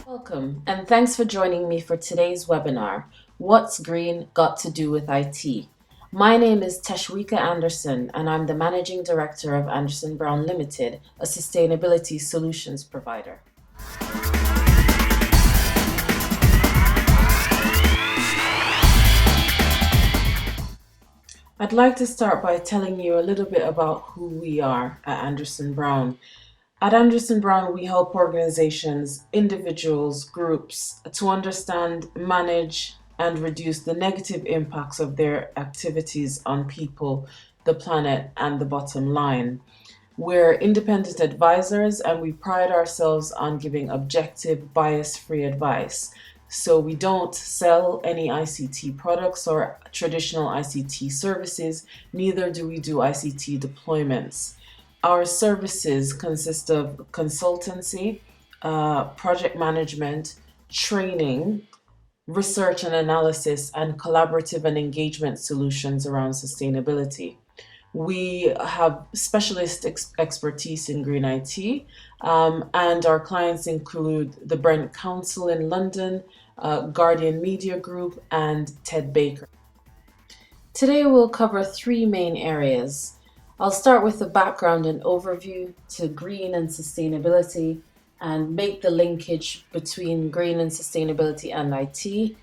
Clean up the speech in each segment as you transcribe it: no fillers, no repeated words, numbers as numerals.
Welcome, and thanks for joining me for today's webinar, What's Green Got to Do with IT? My name is Teshwika Anderson, and I'm the Managing Director of Anderson Brown Limited, a sustainability solutions provider. I'd like to start by telling you a little bit about who we are at Anderson Brown. At Anderson Brown, we help organizations, individuals, groups to understand, manage, and reduce the negative impacts of their activities on people, the planet, and the bottom line. We're independent advisors and we pride ourselves on giving objective, bias free advice. So we don't sell any ICT products or traditional ICT services, neither do we do ICT deployments. Our services consist of consultancy, project management, training, research and analysis, and collaborative and engagement solutions around sustainability. We have specialist expertise in green IT, and our clients include the Brent Council in London, Guardian Media Group, and Ted Baker. Today we'll cover three main areas. I'll start with the background and overview to green and sustainability and make the linkage between green and sustainability and IT.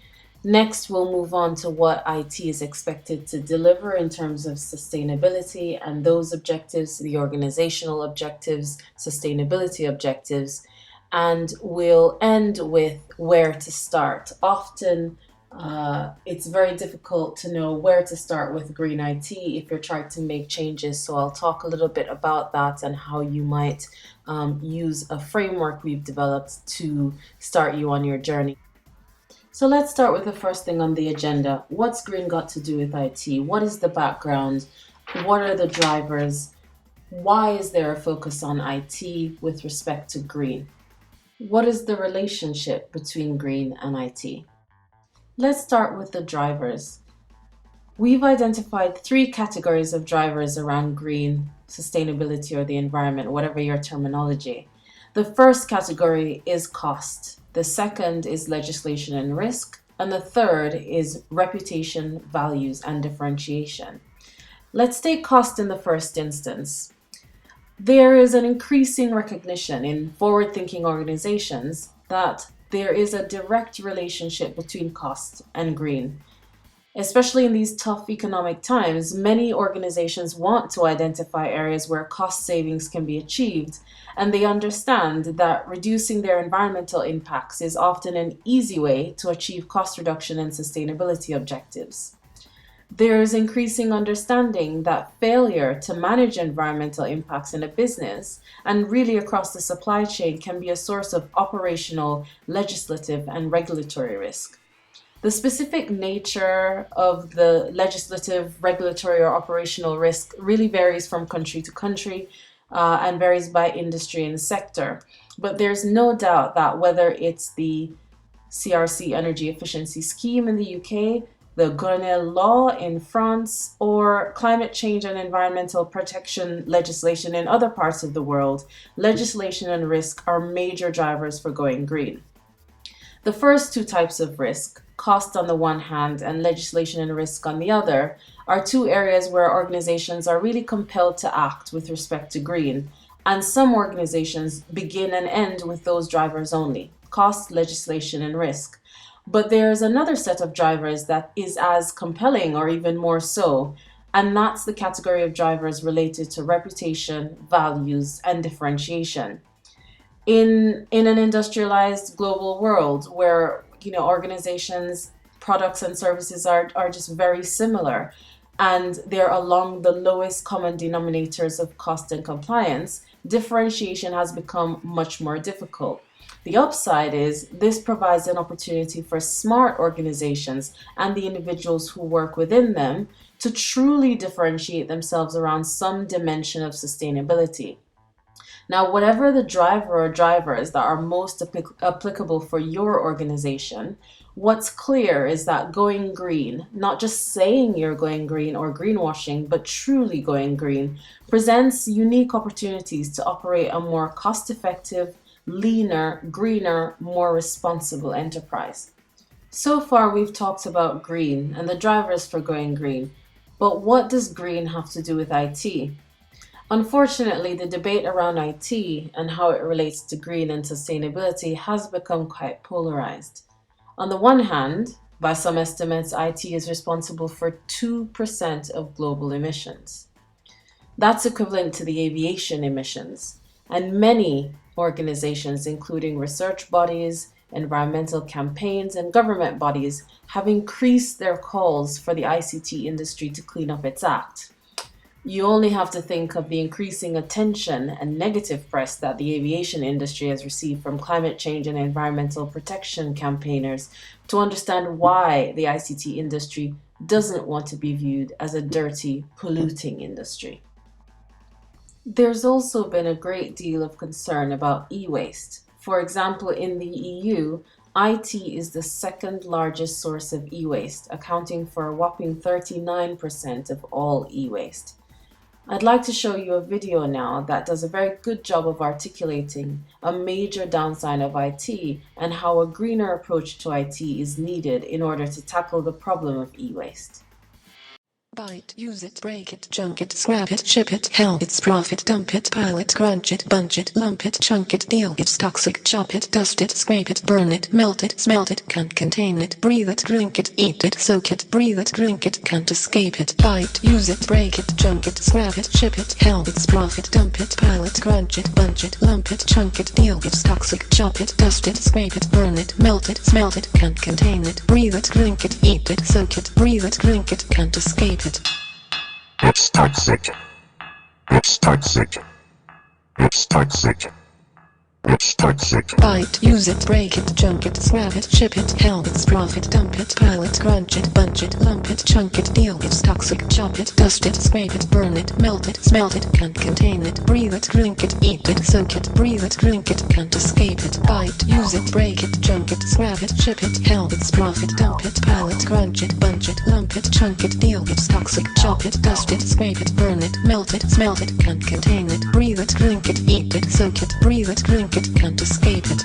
Next, we'll move on to what IT is expected to deliver in terms of sustainability and those objectives, the organizational objectives, sustainability objectives, and we'll end with where to start. Often, it's very difficult to know where to start with green IT if you're trying to make changes. So I'll talk a little bit about that and how you might use a framework we've developed to start you on your journey. So let's start with the first thing on the agenda. What's green got to do with IT? What is the background? What are the drivers? Why is there a focus on IT with respect to green? What is the relationship between green and IT? Let's start with the drivers. We've identified three categories of drivers around green, sustainability, or the environment, whatever your terminology. The first category is cost. The second is legislation and risk. And the third is reputation, values, and differentiation. Let's take cost in the first instance. There is an increasing recognition in forward-thinking organizations that there is a direct relationship between cost and green. Especially in these tough economic times, many organizations want to identify areas where cost savings can be achieved, and they understand that reducing their environmental impacts is often an easy way to achieve cost reduction and sustainability objectives. There is increasing understanding that failure to manage environmental impacts in a business and really across the supply chain can be a source of operational, legislative, and regulatory risk. The specific nature of the legislative, regulatory, or operational risk really varies from country to country and varies by industry and sector. But there's no doubt that whether it's the CRC Energy Efficiency Scheme in the UK, the Grenelle Law in France, or climate change and environmental protection legislation in other parts of the world, legislation and risk are major drivers for going green. The first two types of risk, cost on the one hand and legislation and risk on the other, are two areas where organizations are really compelled to act with respect to green, and some organizations begin and end with those drivers only, cost, legislation, and risk. But there's another set of drivers that is as compelling or even more so, and that's the category of drivers related to reputation, values, and differentiation. In an industrialized global world where organizations, products and services are just very similar and they're along the lowest common denominators of cost and compliance, differentiation has become much more difficult. The upside is this provides an opportunity for smart organizations and the individuals who work within them to truly differentiate themselves around some dimension of sustainability. Now, whatever the driver or drivers that are most applicable for your organization, What's clear is that going green, not just saying you're going green or greenwashing, but truly going green, presents unique opportunities to operate a more cost effective, leaner, greener, more responsible enterprise. So far, we've talked about green and the drivers for going green, but what does green have to do with IT? Unfortunately, the debate around IT and how it relates to green and sustainability has become quite polarized. On the one hand, by some estimates, IT is responsible for 2% of global emissions. That's equivalent to the aviation emissions. And many organizations, including research bodies, environmental campaigns, and government bodies, have increased their calls for the ICT industry to clean up its act. You only have to think of the increasing attention and negative press that the aviation industry has received from climate change and environmental protection campaigners to understand why the ICT industry doesn't want to be viewed as a dirty, polluting industry. There's also been a great deal of concern about e-waste. For example, in the EU, IT is the second largest source of e-waste, accounting for a whopping 39% of all e-waste. I'd like to show you a video now that does a very good job of articulating a major downside of IT and how a greener approach to IT is needed in order to tackle the problem of e-waste. Buy it, use it, break it, junk it, scrap it, ship it, hell it's profit, dump it, pile it, crunch it, bunch it, lump it, chunk it, deal it's toxic, chop it, dust it, scrape it, burn it, melt it, smelt it, can't contain it, breathe it, drink it, eat it, soak it, breathe it, drink it, can't escape it, buy it, use it, break it, junk it, scrap it, ship it, hell it's profit, dump it, pile it, crunch it, bunch it, lump it, chunk it, deal it's toxic, chop it, dust it, scrape it, burn it, melt it, smelt it, can't contain it, breathe it, drink it, eat it, soak it, breathe it, drink it, can't escape it. It's toxic. It's toxic. It's toxic. It's toxic. Buy it, use it, break it, junk it, scrap it, ship it, hell it's profit, dump it, pile it, crunch it, bunch it, lump it, chunk it, deal it's toxic, chop it, dust it, scrape it, burn it, melt it, smelt it, can't contain it, breathe it, drink it, eat it, soak it, breathe it, drink it, can't escape it, buy it, use it, break it, junk it, scrap it, ship it, hell it's profit, dump it, pile it, crunch it, bunch it, lump it, chunk it, deal it's toxic, chop it, dust it, scrape it, burn it, melt it, smelt it, can't contain it, breathe it, drink it, eat it, soak it, breathe it, drink it, can't escape it.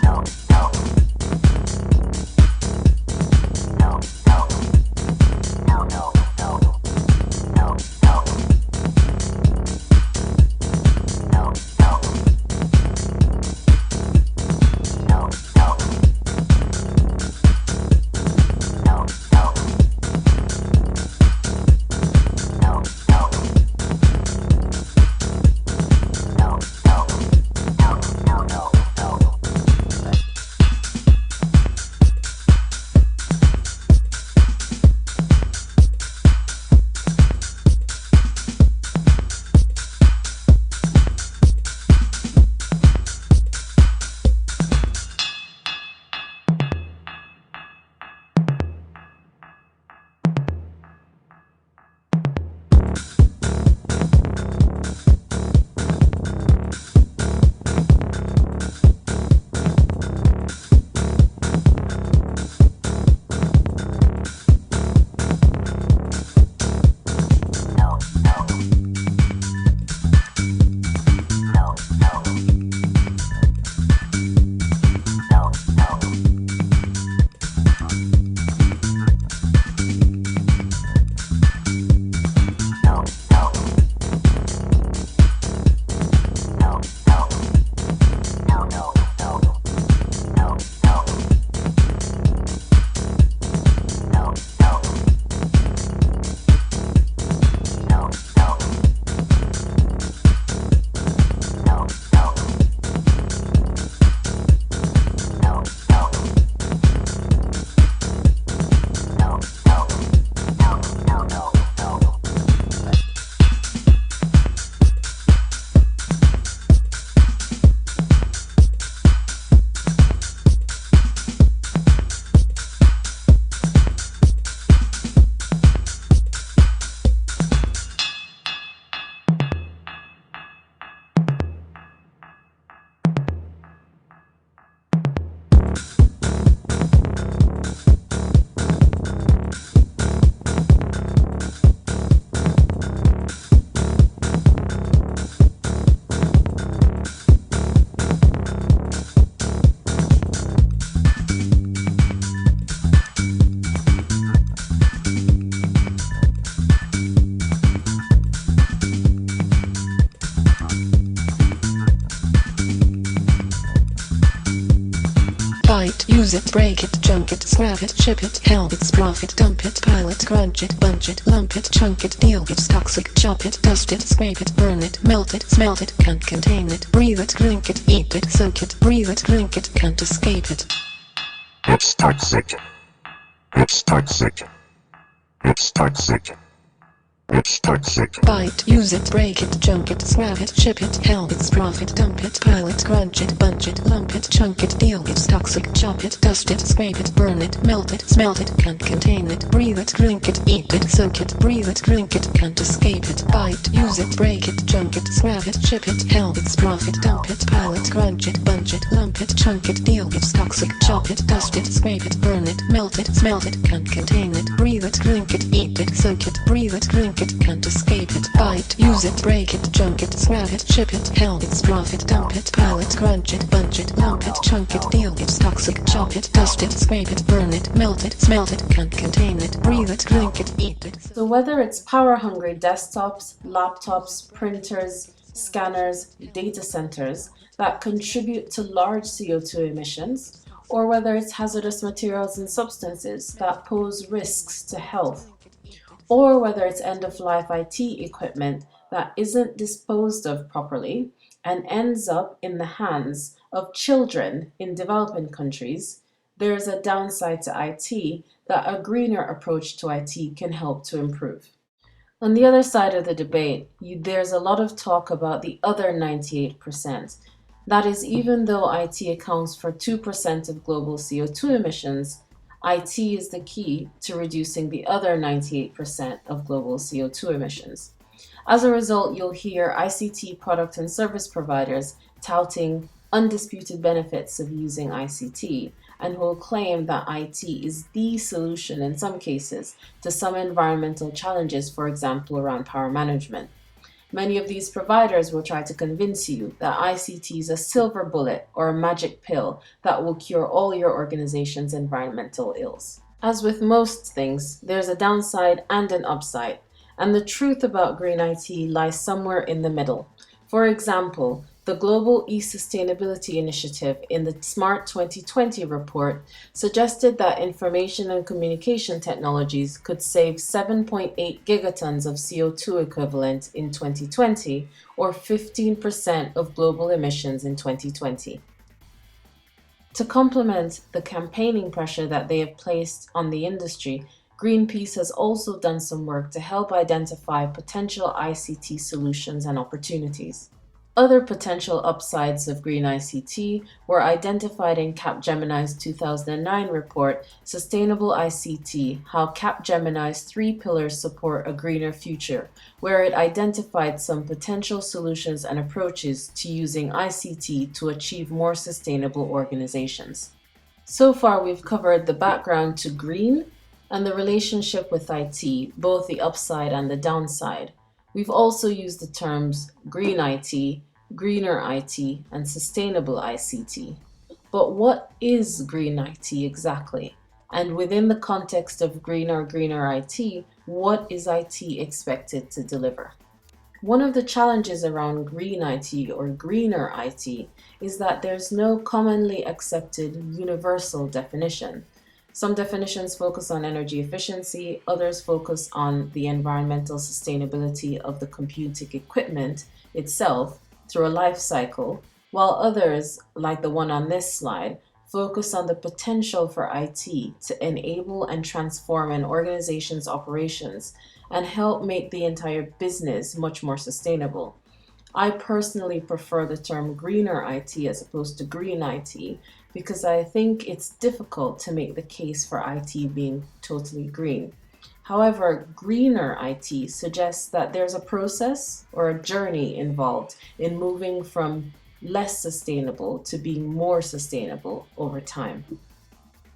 use it, break it, junk it, scrap it, ship it, help it's profit, dump it, pile it, crunch it, bunch it, lump it, chunk it, deal it's toxic, chop it, dust it, scrape it, burn it, melt it, smelt it, can't contain it, breathe it, drink it, eat it, soak it, breathe it, drink it, can't escape it. It's toxic. It's toxic. It's toxic. It's toxic. Buy it, use it, break it, junk it, scrap it, ship it, help it's profit, dump it, pile it, crunch it, bunch it, lump it, chunk it, deal it's toxic, chop it, dust it, scrape it, burn it, melt it, smelt it, can't contain it, breathe it, drink it, eat it, soak it, breathe it, drink it, can't escape it. Buy it, use it, break it, junk it, scrap it, ship it, help it's profit, dump it, pile it, crunch it, bunch it, lump it, chunk it, deal it's toxic, chop it, dust it, scrape it, burn it, melt it, smelt it, can't contain it, breathe it, drink it, eat it, soak it, breathe it, drink it, can't escape it. Buy it, use it, break it, junk it, scrap it, ship it, help it's profit, dump it, pile it, crunch it, bunch it, lump it, chunk it, deal it's toxic, chop it, dust it, scrape it, burn it, melt it, smelt it, can't contain it, breathe it, drink it, eat it. So whether it's power-hungry desktops, laptops, printers, scanners, data centers that contribute to large CO2 emissions, or whether it's hazardous materials and substances that pose risks to health, or whether it's end-of-life IT equipment that isn't disposed of properly and ends up in the hands of children in developing countries, there is a downside to IT that a greener approach to IT can help to improve. On the other side of the debate, there's a lot of talk about the other 98%. That is, even though IT accounts for 2% of global CO2 emissions, IT is the key to reducing the other 98% of global CO2 emissions. As a result, you'll hear ICT product and service providers touting undisputed benefits of using ICT and will claim that IT is the solution in some cases to some environmental challenges, for example, around power management. Many of these providers will try to convince you that ICT is a silver bullet or a magic pill that will cure all your organization's environmental ills. As with most things, there's a downside and an upside, and the truth about green IT lies somewhere in the middle. For example, the Global E-Sustainability Initiative in the Smart 2020 report suggested that information and communication technologies could save 7.8 gigatons of CO2 equivalent in 2020, or 15% of global emissions in 2020. To complement the campaigning pressure that they have placed on the industry, Greenpeace has also done some work to help identify potential ICT solutions and opportunities. Other potential upsides of green ICT were identified in Capgemini's 2009 report, Sustainable ICT: How Capgemini's 3 Pillars Support a Greener Future, where it identified some potential solutions and approaches to using ICT to achieve more sustainable organizations. So far, we've covered the background to green and the relationship with IT, both the upside and the downside. We've also used the terms green IT, greener IT, and sustainable ICT. But what is green IT exactly? And within the context of greener IT, what is IT expected to deliver? One of the challenges around green IT or greener IT is that there's no commonly accepted universal definition. Some definitions focus on energy efficiency, others focus on the environmental sustainability of the computing equipment itself through a life cycle, while others, like the one on this slide, focus on the potential for IT to enable and transform an organization's operations and help make the entire business much more sustainable. I personally prefer the term greener IT as opposed to green IT because I think it's difficult to make the case for IT being totally green. However, greener IT suggests that there's a process or a journey involved in moving from less sustainable to being more sustainable over time.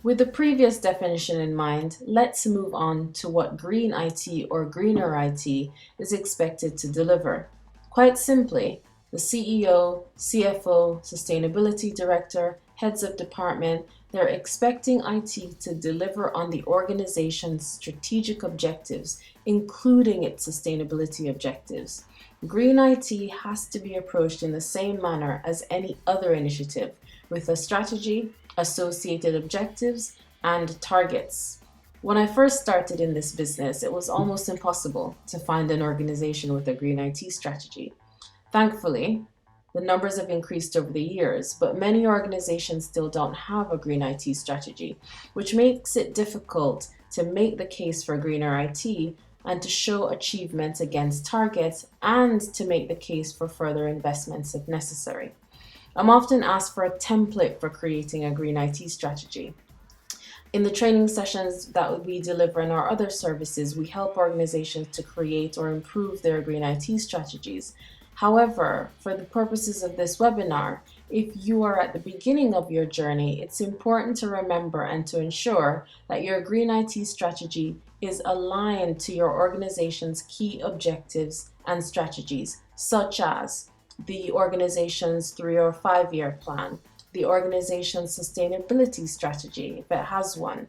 With the previous definition in mind, let's move on to what green IT or greener IT is expected to deliver. Quite simply, the CEO, CFO, Sustainability Director, heads of department, they're expecting IT to deliver on the organization's strategic objectives, including its sustainability objectives. Green IT has to be approached in the same manner as any other initiative, with a strategy, associated objectives, and targets. When I first started in this business, it was almost impossible to find an organization with a green IT strategy. Thankfully, the numbers have increased over the years, but many organizations still don't have a green IT strategy, which makes it difficult to make the case for greener IT and to show achievements against targets and to make the case for further investments if necessary. I'm often asked for a template for creating a green IT strategy. In the training sessions that we deliver in our other services, we help organizations to create or improve their green IT strategies. However, for the purposes of this webinar, if you are at the beginning of your journey, it's important to remember and to ensure that your green IT strategy is aligned to your organization's key objectives and strategies, such as the organization's 3 or 5 year plan, the organization's sustainability strategy, if it has one,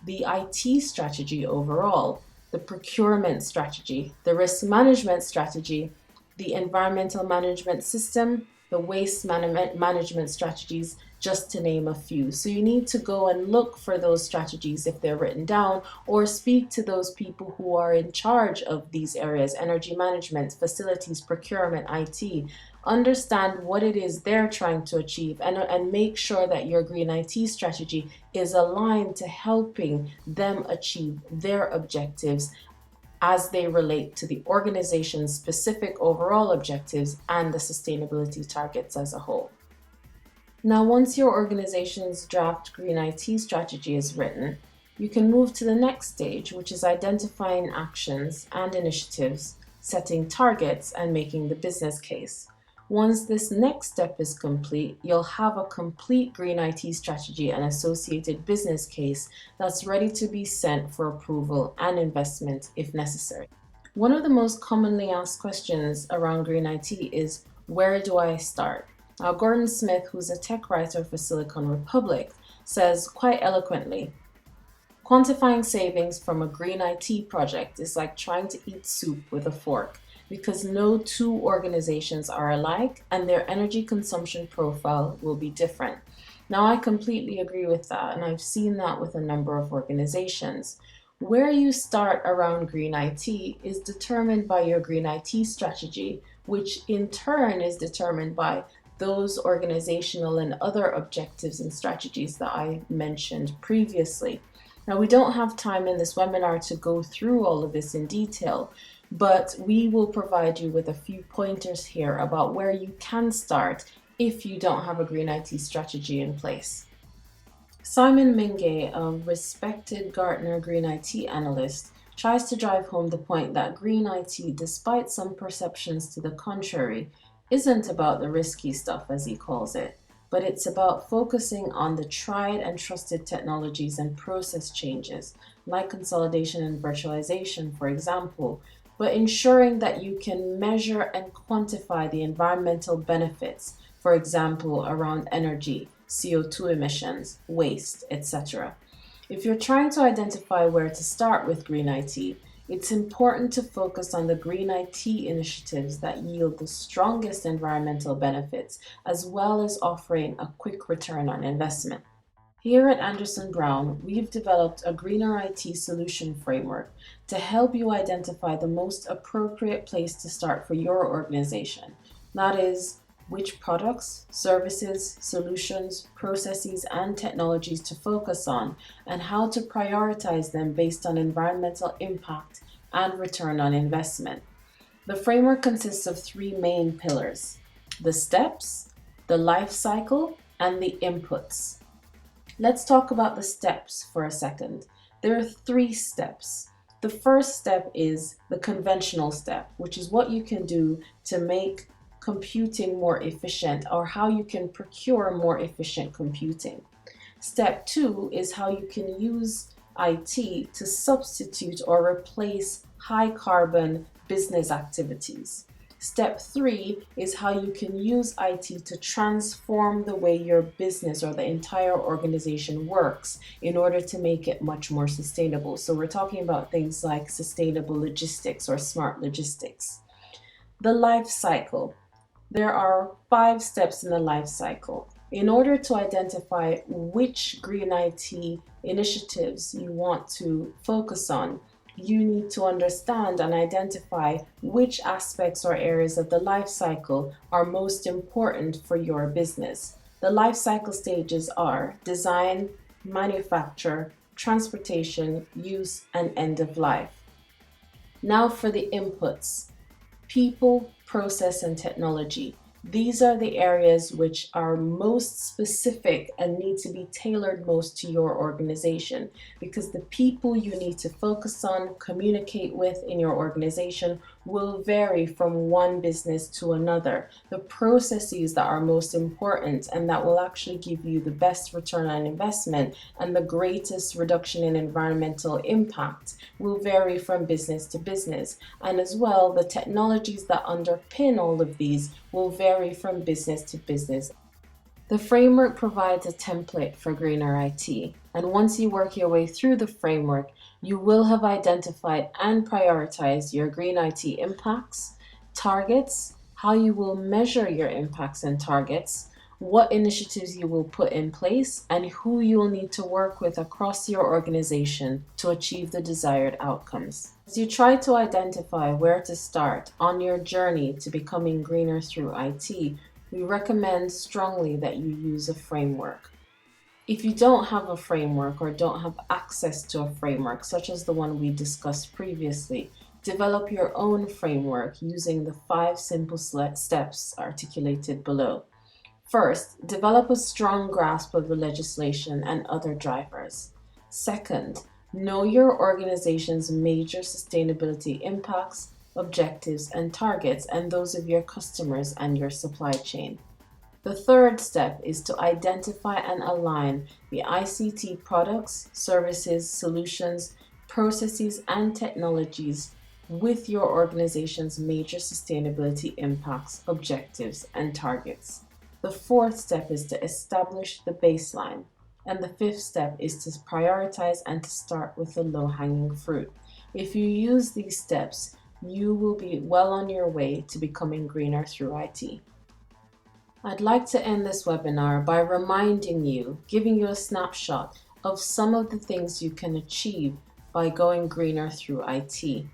the IT strategy overall, the procurement strategy, the risk management strategy, the environmental management system, the waste management strategies, just to name a few. So you need to go and look for those strategies if they're written down, or speak to those people who are in charge of these areas: energy management, facilities, procurement, IT. Understand what it is they're trying to achieve, and make sure that your green IT strategy is aligned to helping them achieve their objectives as they relate to the organization's specific overall objectives and the sustainability targets as a whole. Now, once your organization's draft green IT strategy is written, you can move to the next stage, which is identifying actions and initiatives, setting targets, and making the business case. Once this next step is complete, you'll have a complete green IT strategy and associated business case that's ready to be sent for approval and investment if necessary. One of the most commonly asked questions around green IT is, where do I start? Now, Gordon Smith, who's a tech writer for Silicon Republic, says quite eloquently, quantifying savings from a green IT project is like trying to eat soup with a fork, because no two organizations are alike and their energy consumption profile will be different. Now, I completely agree with that, and I've seen that with a number of organizations. Where you start around green IT is determined by your green IT strategy, which in turn is determined by those organizational and other objectives and strategies that I mentioned previously. Now, we don't have time in this webinar to go through all of this in detail, but we will provide you with a few pointers here about where you can start if you don't have a green IT strategy in place. Simon Mingay, a respected Gartner green IT analyst, tries to drive home the point that green IT, despite some perceptions to the contrary, isn't about the risky stuff, as he calls it, but it's about focusing on the tried and trusted technologies and process changes, like consolidation and virtualization, for example, but ensuring that you can measure and quantify the environmental benefits, for example, around energy, CO2 emissions, waste, etc. If you're trying to identify where to start with green IT, it's important to focus on the green IT initiatives that yield the strongest environmental benefits, as well as offering a quick return on investment. Here at Anderson Brown, we've developed a greener IT solution framework to help you identify the most appropriate place to start for your organization. That is, which products, services, solutions, processes, and technologies to focus on, and how to prioritize them based on environmental impact and return on investment. The framework consists of 3 main pillars: the steps, the life cycle, and the inputs. Let's talk about the steps for a second. There are 3 steps. The first step is the conventional step, which is what you can do to make computing more efficient, or how you can procure more efficient computing. Step 2 is how you can use IT to substitute or replace high carbon business activities. Step 3 is how you can use IT to transform the way your business or the entire organization works in order to make it much more sustainable. So we're talking about things like sustainable logistics or smart logistics. The life cycle. There are 5 steps in the life cycle. In order to identify which green IT initiatives you want to focus on, you need to understand and identify which aspects or areas of the life cycle are most important for your business. The life cycle stages are design, manufacture, transportation, use, and end of life. Now for the inputs: people, process, and technology. These are the areas which are most specific and need to be tailored most to your organization, because the people you need to focus on, communicate with in your organization will vary from one business to another. The processes that are most important and that will actually give you the best return on investment and the greatest reduction in environmental impact will vary from business to business. And as well, the technologies that underpin all of these will vary from business to business. The framework provides a template for greener IT, and once you work your way through the framework, you will have identified and prioritized your green IT impacts, targets, how you will measure your impacts and targets, what initiatives you will put in place, and who you will need to work with across your organization to achieve the desired outcomes. As you try to identify where to start on your journey to becoming greener through IT, we recommend strongly that you use a framework. If you don't have a framework or don't have access to a framework, such as the one we discussed previously, develop your own framework using the 5 simple steps articulated below. First, develop a strong grasp of the legislation and other drivers. Second, know your organization's major sustainability impacts, objectives, and targets, and those of your customers and your supply chain. The third step is to identify and align the ICT products, services, solutions, processes, and technologies with your organization's major sustainability impacts, objectives, and targets. The fourth step is to establish the baseline. And the fifth step is to prioritize and to start with the low-hanging fruit. If you use these steps, you will be well on your way to becoming greener through IT. I'd like to end this webinar by reminding you, giving you a snapshot of some of the things you can achieve by going greener through IT.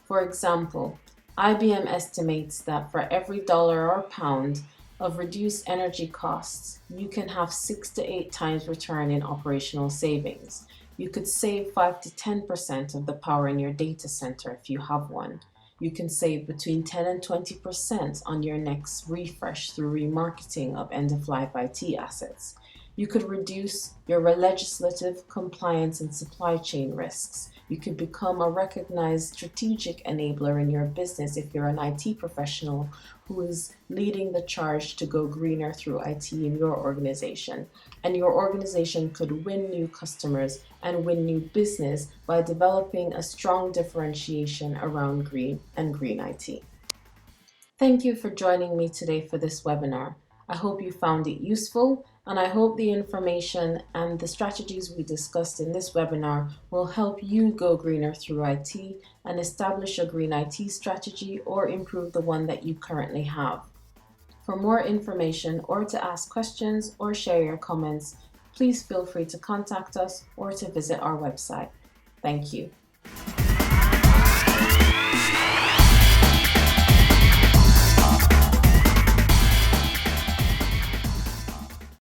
For example, IBM estimates that for every dollar or pound of reduced energy costs, you can have 6 to 8 times return in operational savings. You could save 5 to 10% of the power in your data center if you have one. You can save between 10 and 20% on your next refresh through remarketing of end-of-life IT assets. You could reduce your legislative, compliance, and supply chain risks. You could become a recognized strategic enabler in your business if you're an IT professional who is leading the charge to go greener through IT in your organization. And your organization could win new customers and win new business by developing a strong differentiation around green and green IT. Thank you for joining me today for this webinar. I hope you found it useful, and I hope the information and the strategies we discussed in this webinar will help you go greener through IT and establish a green IT strategy or improve the one that you currently have. For more information or to ask questions or share your comments, please feel free to contact us or to visit our website. Thank you.